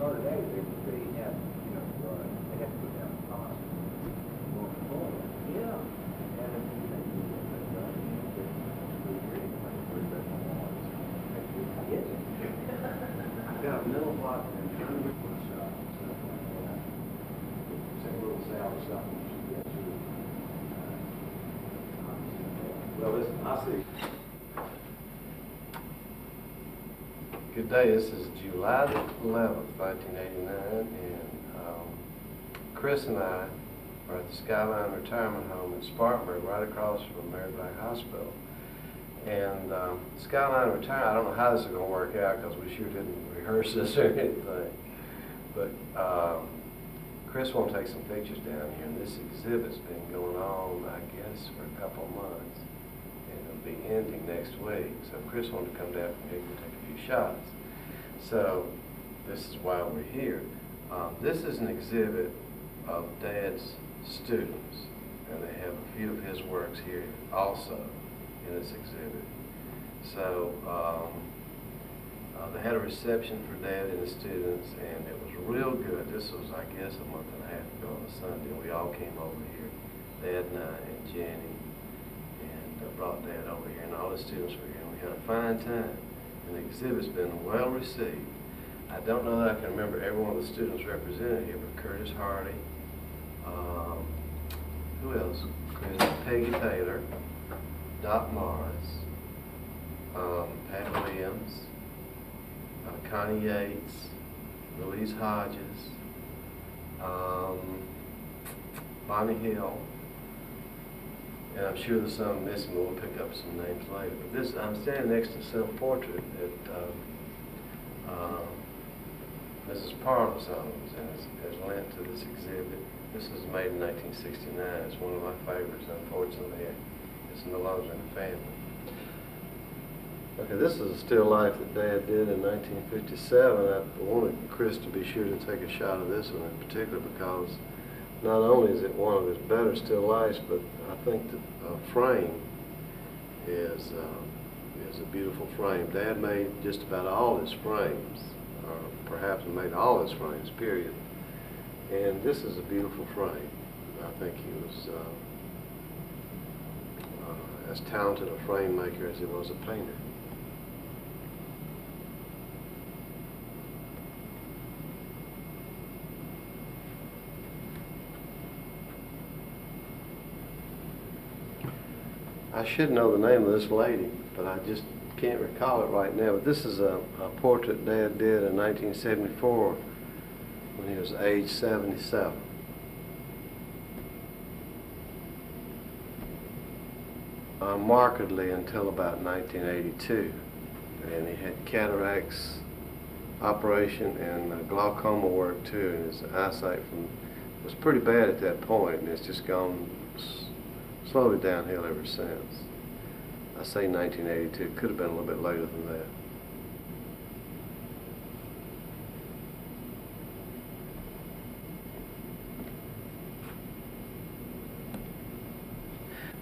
started out, they were fitting out, you know, they had to put down a cost going forward. Yeah. And then you know, you get that done, you know, but it's really like three bedroom walls. I get it. I've got a middle block and a wood shop and stuff like that. It's a little salad shop you should get to. Well, listen, I see. Good day. This is July the 11th, 1989, and Chris and I are at the Skyline Retirement Home in Spartanburg, right across from Mary Black Hospital. And Skyline Retirement, I don't know how this is going to work out because we sure didn't rehearse this or anything, but Chris wants to take some pictures down here, and this exhibit's been going on, I guess, for a couple of months. It'll be ending next week, so Chris wanted to come down from here and take a few shots. So this is why we're here. This is an exhibit of Dad's students, and they have a few of his works here also in this exhibit. So they had a reception for Dad and his students, and it was real good. This was, I guess, a month and a half ago on a Sunday, and we all came over here, Dad and I and Jenny, and brought Dad over here, and all the students were here, and we had a fine time. And the exhibit's been well received. I don't know that I can remember every one of the students represented here, but Curtis Hardy, who else? Peggy Taylor, Doc Morris, Pat Williams, Connie Yates, Louise Hodges, Bonnie Hill, and I'm sure there's some missing, but we'll pick up some names later. But this, I'm standing next to a self-portrait that Mrs. Parles owns, and is lent to this exhibit. This was made in 1969. It's one of my favorites. Unfortunately, it's no longer in the family. Okay, this is a still life that Dad did in 1957. I wanted Chris to be sure to take a shot of this one in particular because not only is it one of his better still lifes, but I think the frame is a beautiful frame. Dad made just about all his frames, or perhaps made all his frames, period. And this is a beautiful frame. I think he was as talented a frame maker as he was a painter. I should know the name of this lady, but I just can't recall it right now. But this is a portrait Dad did in 1974 when he was age 77. Markedly until about 1982. And he had cataracts operation and glaucoma work too, and his eyesight was pretty bad at that point, and it's just gone slowly downhill ever since. I say 1982, it could have been a little bit later than that.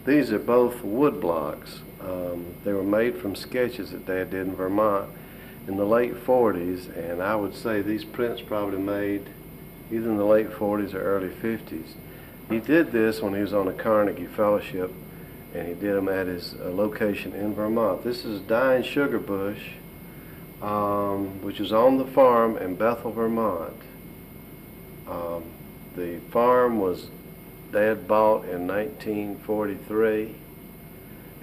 These are both wood blocks. They were made from sketches that Dad did in Vermont in the late 40s, and I would say these prints probably made either in the late 40s or early 50s. He did this when he was on a Carnegie Fellowship, and he did them at his location in Vermont. This is Dying Sugar Bush, which is on the farm in Bethel, Vermont. The farm was Dad bought in 1943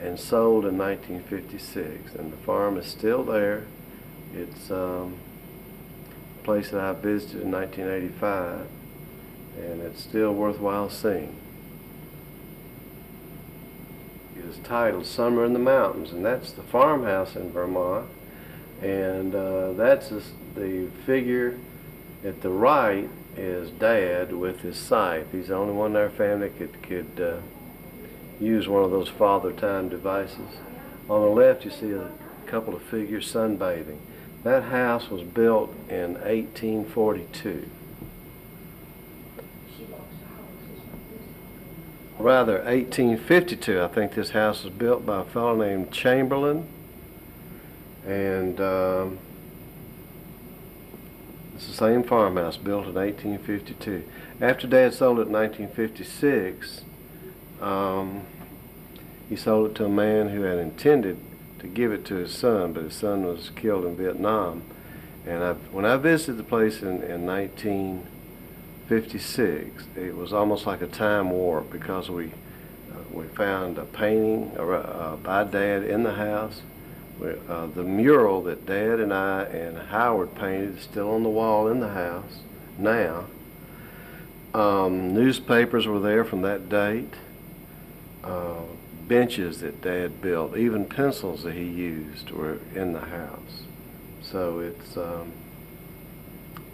and sold in 1956, and the farm is still there. It's a place that I visited in 1985, and it's still worthwhile seeing. It is titled Summer in the Mountains, and that's the farmhouse in Vermont, and that's the figure at the right is Dad with his scythe. He's the only one in our family could use one of those father time devices. On the left you see a couple of figures sunbathing. That house was built in 1842. Rather, 1852. I think this house was built by a fellow named Chamberlain, and this is same farmhouse built in 1852. After Dad sold it in 1956, he sold it to a man who had intended to give it to his son, but his son was killed in Vietnam. And when I visited the place in 1956, it was almost like a time warp, because we found a painting by Dad in the house. The mural that Dad and I and Howard painted is still on the wall in the house now. Newspapers were there from that date. Benches that Dad built, even pencils that he used were in the house. So it's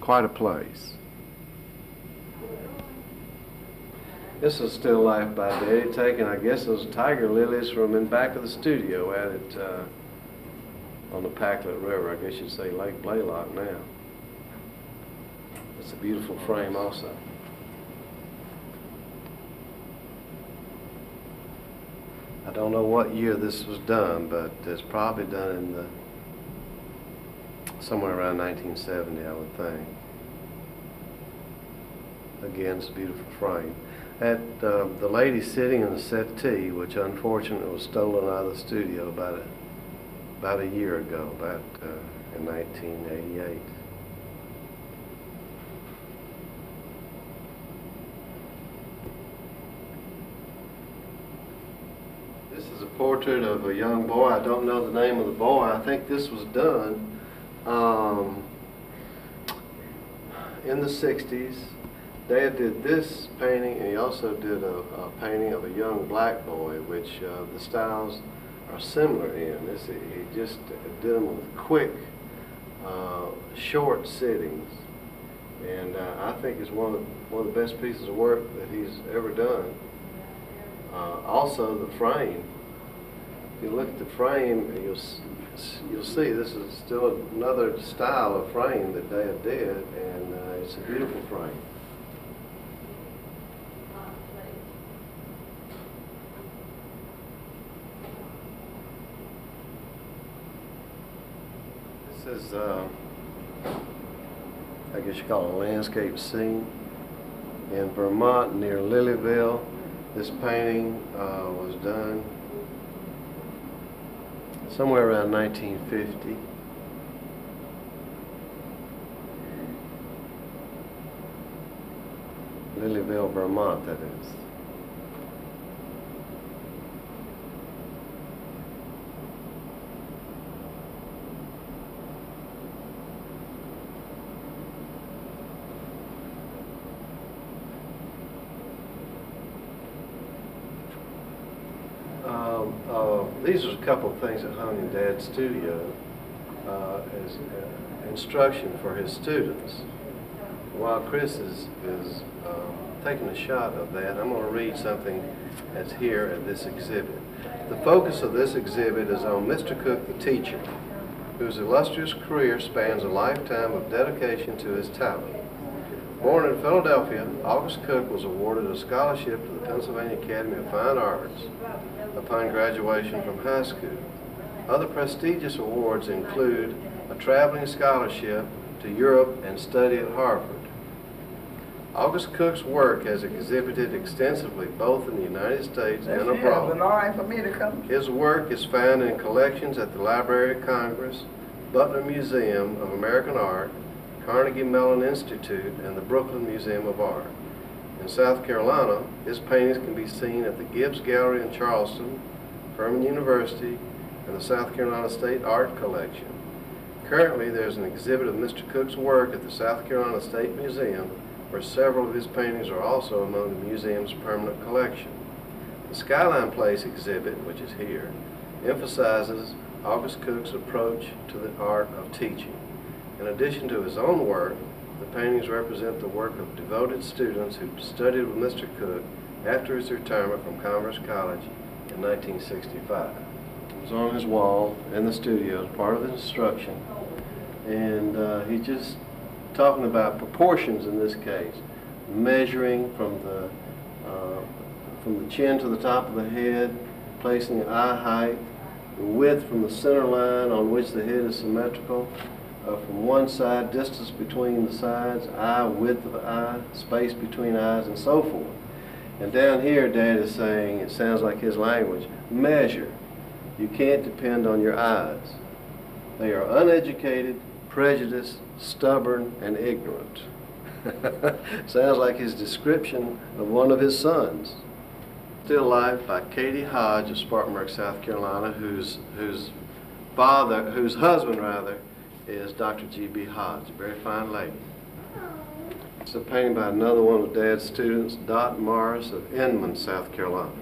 quite a place. This is still life by Daddy, taking, I guess, those tiger lilies from in back of the studio out at on the Packlet River. I guess you'd say Lake Blaylock now. It's a beautiful frame also. I don't know what year this was done, but it's probably done in the somewhere around 1970, I would think. Again, it's a beautiful frame. The lady sitting in the settee, which unfortunately was stolen out of the studio about a year ago, in 1988. This is a portrait of a young boy. I don't know the name of the boy. I think this was done in the 60s. Dad did this painting, and he also did a painting of a young black boy, which the styles are similar in. He just did them with quick, short sittings, and I think it's one of the best pieces of work that he's ever done. Also, the frame. If you look at the frame, you'll see this is still another style of frame that Dad did, and it's a beautiful frame. This is, I guess you call it a landscape scene in Vermont near Lilyville. This painting was done somewhere around 1950. Lilyville, Vermont, that is. These are a couple of things that hung in Dad's studio as instruction for his students. While Chris is taking a shot of that, I'm going to read something that's here at this exhibit. The focus of this exhibit is on Mr. Cook, the teacher, whose illustrious career spans a lifetime of dedication to his talent. Born in Philadelphia, August Cook was awarded a scholarship to the Pennsylvania Academy of Fine Arts upon graduation from high school. Other prestigious awards include a traveling scholarship to Europe and study at Harvard. August Cook's work has exhibited extensively both in the United States and abroad. His work is found in collections at the Library of Congress, Butler Museum of American Art, Carnegie Mellon Institute, and the Brooklyn Museum of Art. In South Carolina, his paintings can be seen at the Gibbs Gallery in Charleston, Furman University, and the South Carolina State Art Collection. Currently, there's an exhibit of Mr. Cook's work at the South Carolina State Museum, where several of his paintings are also among the museum's permanent collection. The Skyline Place exhibit, which is here, emphasizes August Cook's approach to the art of teaching. In addition to his own work, the paintings represent the work of devoted students who studied with Mr. Cook after his retirement from Commerce College in 1965. It was on his wall in the studio as part of the instruction, and he's just talking about proportions in this case, measuring from the chin to the top of the head, placing eye height, the width from the center line on which the head is symmetrical, from one side, distance between the sides, eye, width of eye, space between eyes, and so forth. And down here, Dad is saying, it sounds like his language, measure. You can't depend on your eyes. They are uneducated, prejudiced, stubborn, and ignorant. Sounds like his description of one of his sons. Still Life by Katie Hodge of Spartanburg, South Carolina, whose husband is Dr. G.B. Hodge, a very fine lady. It's a painting by another one of Dad's students, Dot Morris of Inman, South Carolina.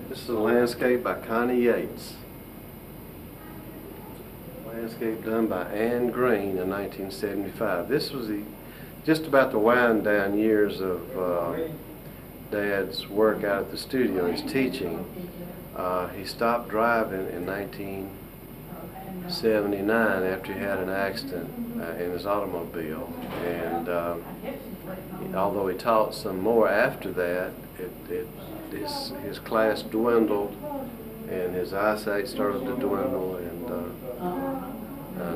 This is a landscape by Connie Yates. Landscape done by Anne Green in 1975. This was just about the wind down years of Dad's work out at the studio, his teaching. He stopped driving in 1979 after he had an accident in his automobile, and although he taught some more after that, his class dwindled and his eyesight started to dwindle, and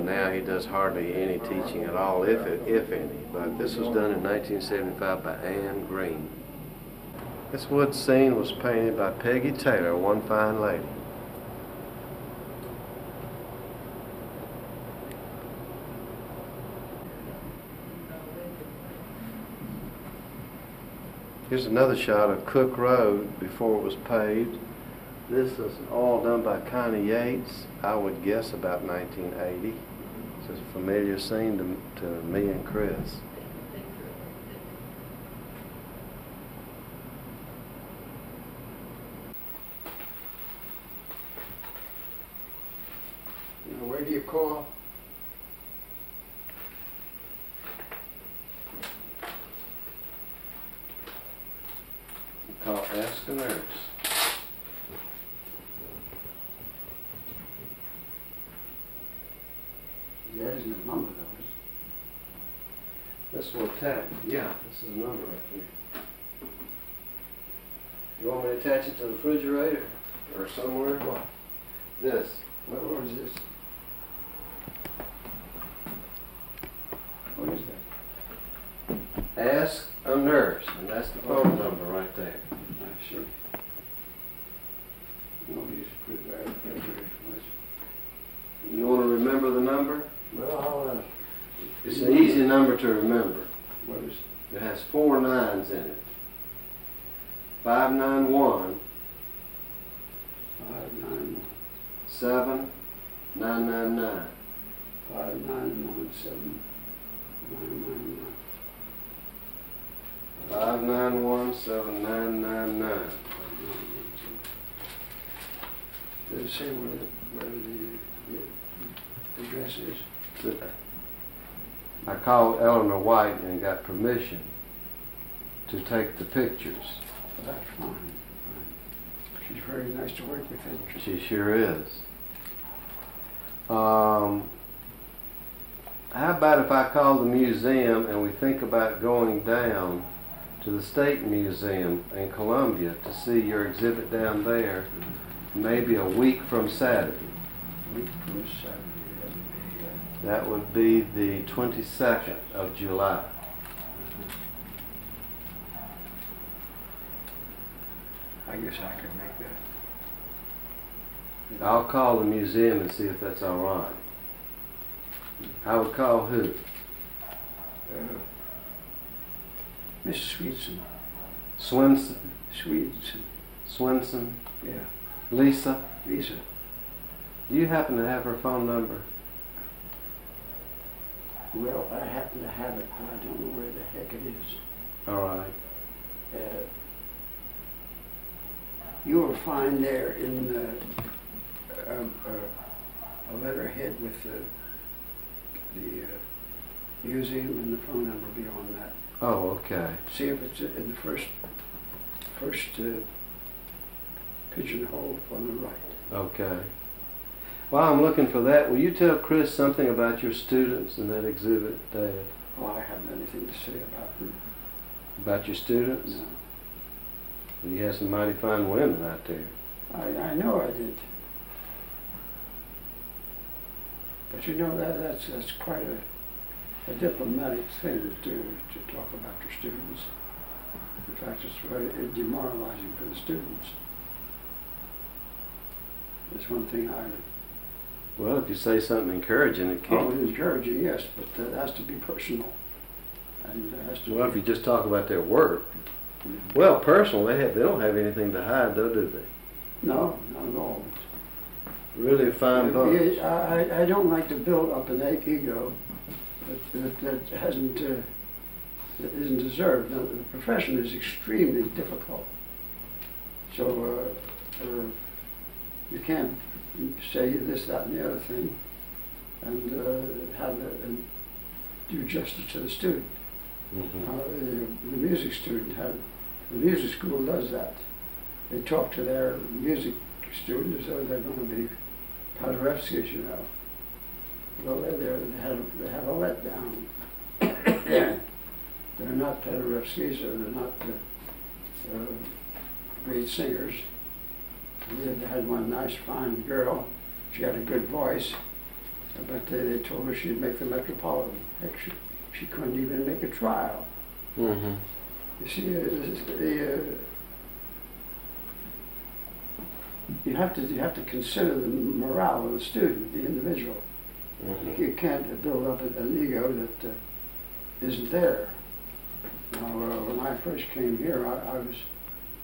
now he does hardly any teaching at all, if any. But this was done in 1975 by Anne Green. This wood scene was painted by Peggy Taylor, one fine lady. Here's another shot of Cook Road before it was paved. This is all done by Connie Yates, I would guess about 1980. It's a familiar scene to me and Chris. Now, where do you call? We call Ask a Nurse. There isn't a number though. This will tap. Yeah, this is a number right here. You want me to attach it to the refrigerator or somewhere? What? This. What is this? What is that? Ask a Nurse, and that's the phone number right there. Sure. No use to put that there. You want to remember the number? Well, It's an easy number to remember. what is It has 4 9s in it. 591 591 7999. 591 7999. 591 7999. Does it say where the address is? I called Eleanor White and got permission to take the pictures. That's fine. She's very nice to work with, isn't she? She sure is. How about if I call the museum and we think about going down to the State Museum in Columbia to see your exhibit down there, maybe a week from Saturday? Week from Saturday. That would be the 22nd of July. I guess I can make that. I'll call the museum and see if that's all right. I would call who? Miss Sweetson. Swinson? Sweetson. Swinson? Yeah. Lisa? Lisa. Do you happen to have her phone number? Well, I happen to have it, but I don't know where the heck it is. All right. You will find there in the, a letterhead with the museum and the phone number beyond that. Oh, okay. See if it's in the first pigeonhole on the right. Okay. While I'm looking for that, will you tell Chris something about your students in that exhibit, Dad? Oh, I haven't anything to say about them. About your students? No. You have some mighty fine women out there. I know I did. But you know, that's quite a diplomatic thing to talk about your students. In fact, it's very demoralizing for the students. That's one thing Well, if you say something encouraging, it Oh, can't. encouraging, yes, but that has to be personal. And it has to Well, be, if you just talk about their work. Well, personal, they don't have anything to hide, though, do they? no, not at all. Really a fine bunch. I don't like to build up an ego that hasn't, that isn't deserved. Now, the profession is extremely difficult. So you can't say this, that, and the other thing and and do justice to the student. The music student the music school does that. They talk to their music student as though they're going to be Paderewskis, you know. Well, they have a letdown. They're not Paderewskis, or they're not great singers. They had one nice, fine girl. She had a good voice, but they told her she'd make the Metropolitan. Heck, she couldn't even make a trial. Mm-hmm. You see, you have to consider the morale of the student, the individual. Mm-hmm. You can't build up an ego that isn't there. Now, when I first came here,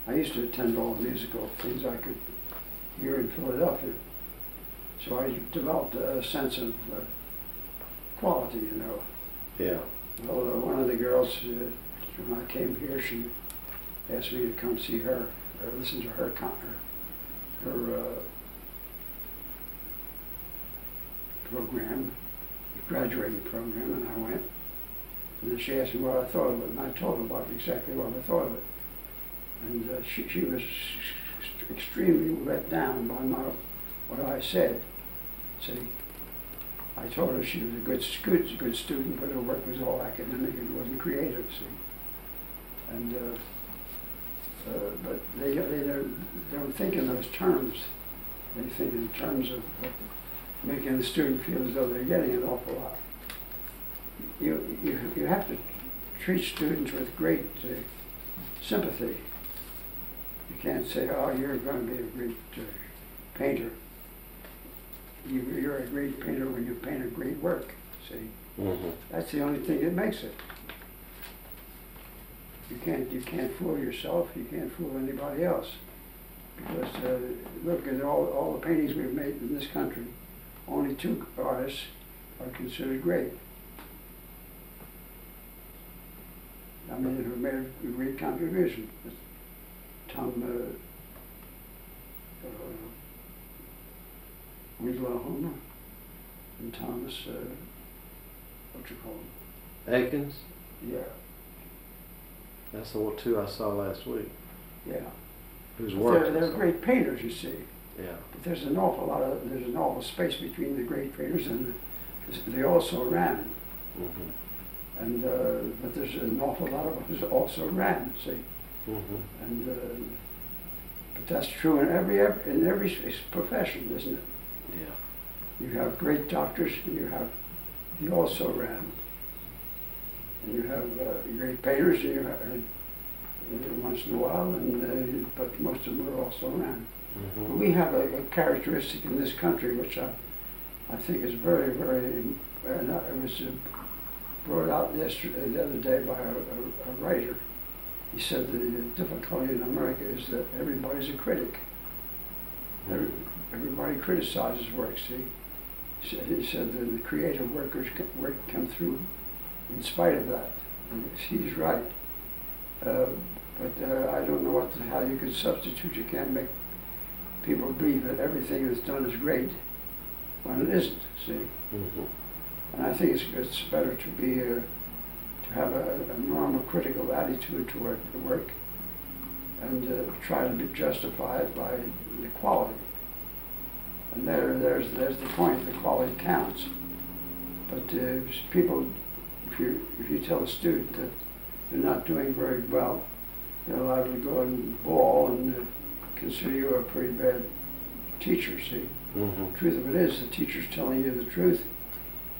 I used to attend all the musical things I could hear in Philadelphia. So I developed a sense of quality, you know. Yeah. Well, one of the girls, when I came here, she asked me to come see her, or listen to her program, graduating program, and I went. And then she asked me what I thought of it, and I told her about exactly what I thought of it. And she was extremely let down by what I said. See, I told her she was a good student, but her work was all academic and it wasn't creative. See, and but they don't think in those terms. They think in terms of making the student feel as though they're getting an awful lot. You have to treat students with great sympathy. You can't say, oh, you're going to be a great painter. You're a great painter when you paint a great work, see? Mm-hmm. That's the only thing that makes it. You can't fool yourself, you can't fool anybody else. Because look at all the paintings we've made in this country, only 2 artists are considered great. I mean, who made a great contribution. Oklahoma, and Thomas, what you call him? Akins? Yeah, That's the 2 I saw last week. yeah. Who's But working? they're great painters, you see. Yeah. But there's an awful space between the great painters and they also ran. Mm-hmm. And but there's an awful lot of us also ran, see. Mm-hmm. And but that's true in every profession, isn't it? Yeah. You have great doctors, and you have the also ran, and you have great painters, and you have once in a while, and but most of them are also ran. Mm-hmm. But we have a characteristic in this country which I think is very, very. It was brought out the other day by a writer. He said the difficulty in America is that everybody's a critic. Everybody criticizes work, see. He said that the creative workers come through in spite of that. And he's right. But I don't know how you could substitute. You can't make people believe that everything that's done is great when it isn't, see. Mm-hmm. And I think it's better to be to have a normal critical attitude toward the work and try to justify it by the quality. And there's the point. The quality counts. But people, if you tell a student that they're not doing very well, they're allowed to go and bawl and consider you a pretty bad teacher, see? Mm-hmm. The truth of it is, the teacher's telling you the truth,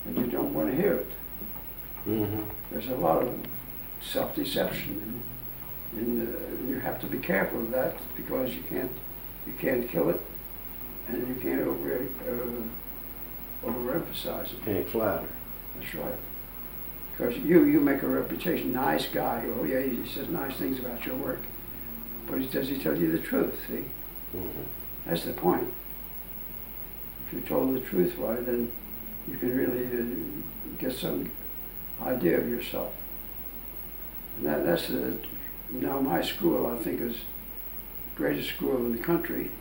and you don't want to hear it. Mm-hmm. There's a lot of self-deception, and you have to be careful of that, because you can't kill it, and you can't overemphasize it. Can't flatter. That's right. Because you make a reputation, nice guy. Oh yeah, he says nice things about your work, but does he tell you the truth? See, Mm-hmm. that's the point. If you're told the truth, why then you can really get some idea of yourself. And that's now my school, I think, is the greatest school in the country,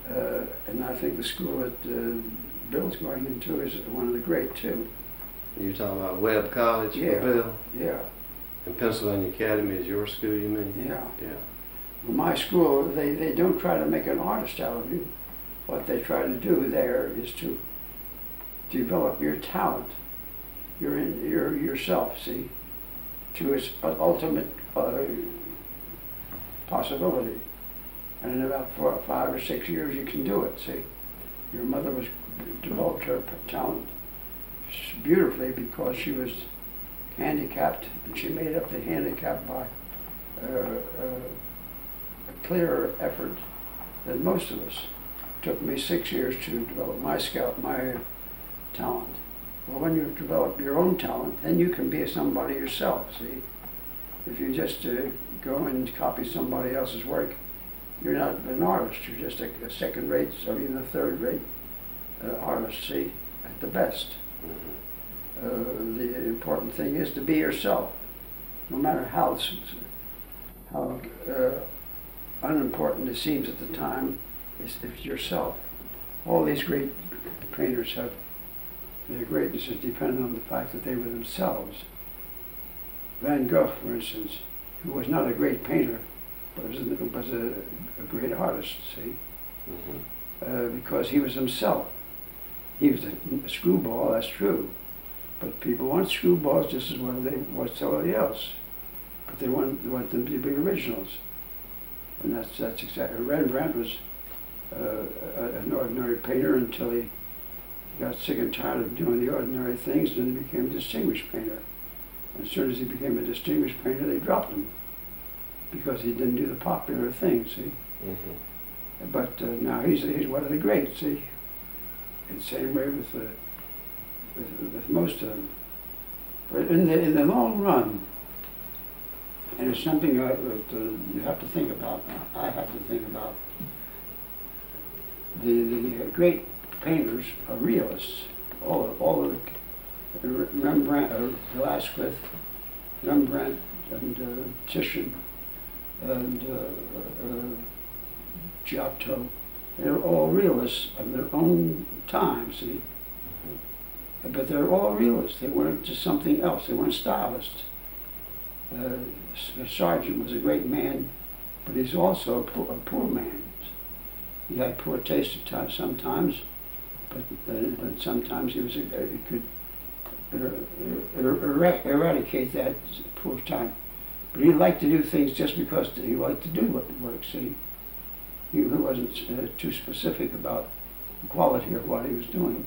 and I think the school that Bill's going into is one of the great too. You're talking about Webb College Yeah. for Bill? Yeah, And Pennsylvania Academy is your school, you mean? yeah. Yeah. Well, my school, they don't try to make an artist out of you. What they try to do there is to develop your talent, yourself, see, to its ultimate possibility. And in about 4 or 5 or 6 years, you can do it, see. Your mother developed her talent beautifully because she was handicapped, and she made up the handicap by a clearer effort than most of us. It took me 6 years to develop my talent. Well, when you've developed your own talent, then you can be somebody yourself, see. If you just go and copy somebody else's work, you're not an artist, you're just a second-rate or even a third-rate artist, see, at the best. The important thing is to be yourself, no matter how unimportant it seems at the time. It's yourself. All these great painters have their greatness is dependent on the fact that they were themselves. Van Gogh, for instance, who was not a great painter, but was a great artist, see? Mm-hmm. Because he was himself. He was a screwball, that's true. But people want screwballs just as well as they want somebody else. But they want them to be originals. And that's exactly. Rembrandt was an ordinary painter until he got sick and tired of doing the ordinary things, and he became a distinguished painter. And as soon as he became a distinguished painter, they dropped him because he didn't do the popular things, see? Mm-hmm. But now he's one of the greats, see? And the same way with most of them. But in the long run, and it's something that you have to think about, I have to think about, the great painters are realists. All of the Rembrandt, Velasquez, Rembrandt, and Titian, and Giotto, they're all realists of their own time, see? Mm-hmm. But they're all realists. They weren't just something else. They weren't stylists. Sargent was a great man, but he's also a poor man. He had poor taste at times, sometimes, but sometimes he could eradicate that poor time. But he liked to do things just because he liked to do what work, see? He wasn't too specific about the quality of what he was doing.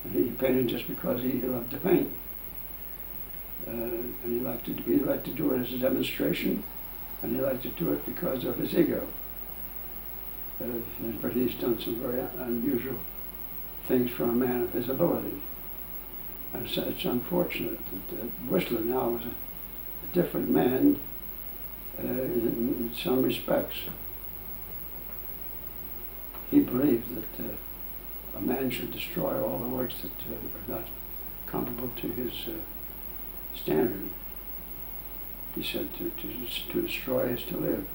And he painted just because he loved to paint. And he liked to do it as a demonstration, and he liked to do it because of his ego. But he's done some very unusual things for a man of his ability. And it's unfortunate that Whistler now was a different man in some respects. He believed that a man should destroy all the works that are not comparable to his standard. He said to destroy is to live.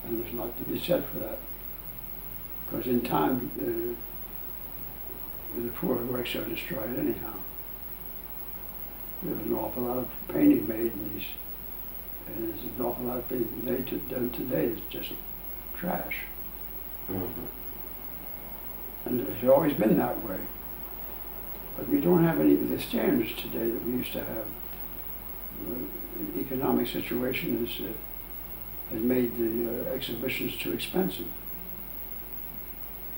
And there's a lot to be said for that. Because in time, the poor works are destroyed anyhow. There's an awful lot of painting made, and there's an awful lot of painting done today that's just trash. Mm-hmm. And it's always been that way. But we don't have any of the standards today that we used to have. The economic situation has made the exhibitions too expensive.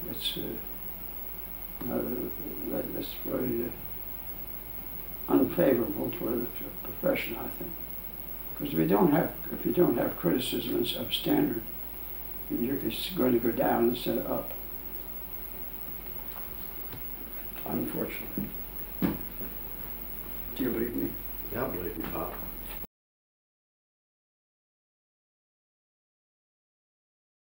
That's that's very unfavorable for the profession, I think. Because if you don't have criticism of standard, it's going to go down instead of up. Unfortunately. Do you believe me? I believe you, Pop.